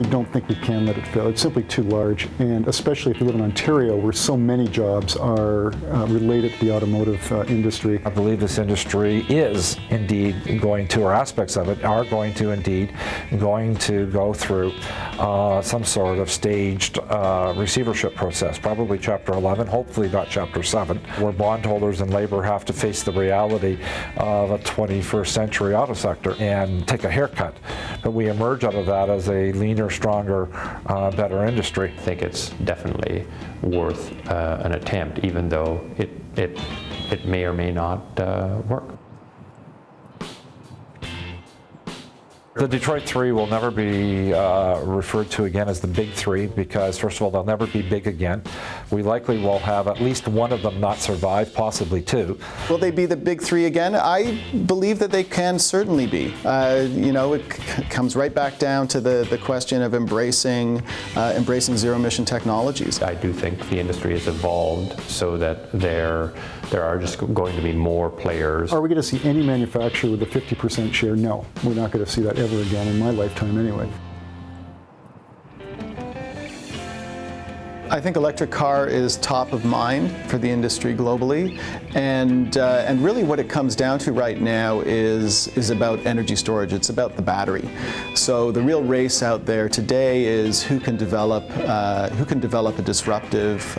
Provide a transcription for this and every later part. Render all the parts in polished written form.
I don't think we can let it fail. It's simply too large, and especially if you live in Ontario, where so many jobs are related to the automotive industry. I believe this industry is indeed going to, or aspects of it are going to indeed, going to go through some sort of staged receivership process, probably Chapter 11, hopefully not Chapter 7, where bondholders and labor have to face the reality of a 21st century auto sector and take a haircut. But we emerge out of that as a leaner, stronger, better industry. I think it's definitely worth an attempt, even though it may or may not work. The Detroit Three will never be referred to again as the Big Three because, first of all, they'll never be big again. We likely will have at least one of them not survive, possibly two. Will they be the Big Three again? I believe that they can certainly be. You know, it comes right back down to the question of embracing zero-emission technologies. I do think the industry has evolved so that there are just going to be more players. Are we going to see any manufacturer with a 50% share? No, we're not going to see that ever again in my lifetime anyway. I think electric car is top of mind for the industry globally, and really what it comes down to right now is about energy storage. It's about the battery. So the real race out there today is who can develop a disruptive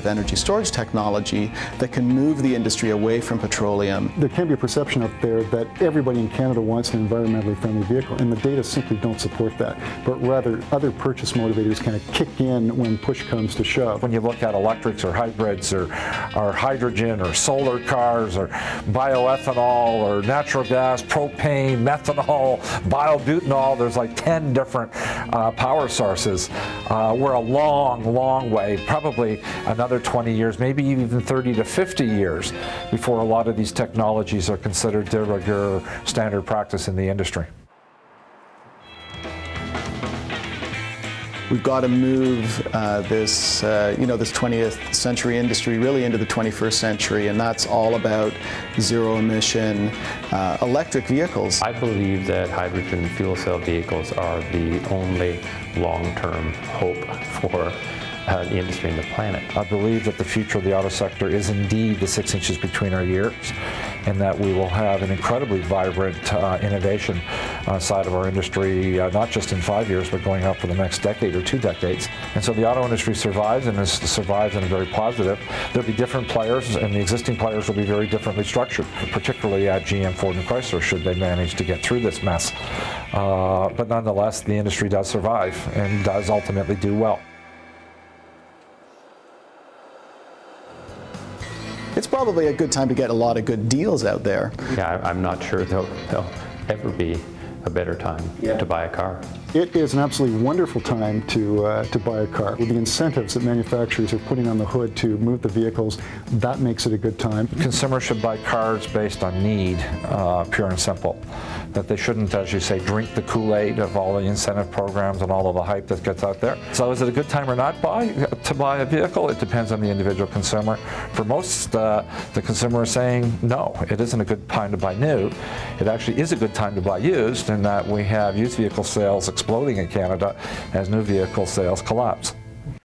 energy storage technology that can move the industry away from petroleum. There can be a perception out there that everybody in Canada wants an environmentally friendly vehicle, and the data simply don't support that. But rather, other purchase motivators kind of kick in when push comes to shove. When you look at electrics or hybrids or hydrogen or solar cars or bioethanol or natural gas, propane, methanol, biobutanol, there's like 10 different power sources. We're a long way, probably another 20 years, maybe even 30 to 50 years before a lot of these technologies are considered de rigueur standard practice in the industry. We've got to move this 20th century industry really into the 21st century, and that's all about zero-emission electric vehicles. I believe that hydrogen fuel cell vehicles are the only long-term hope for the industry and the planet. I believe that the future of the auto sector is indeed the 6 inches between our ears, and that we will have an incredibly vibrant innovation side of our industry, not just in 5 years, but going out for the next decade or 2 decades. And so the auto industry survives, and survives in a very positive. There'll be different players, and the existing players will be very differently structured, particularly at GM, Ford, and Chrysler, should they manage to get through this mess. But nonetheless, the industry does survive and does ultimately do well. It's probably a good time to get a lot of good deals out there. Yeah, I'm not sure there'll ever be a better time to buy a car. It is an absolutely wonderful time to buy a car. With the incentives that manufacturers are putting on the hood to move the vehicles, that makes it a good time. Consumers should buy cars based on need, pure and simple. That they shouldn't, as you say, drink the Kool-Aid of all the incentive programs and all of the hype that gets out there. So is it a good time or not to buy a vehicle? It depends on the individual consumer. For most, the consumer is saying, no, it isn't a good time to buy new. It actually is a good time to buy used, in that we have used vehicle sales exploding in Canada as new vehicle sales collapse.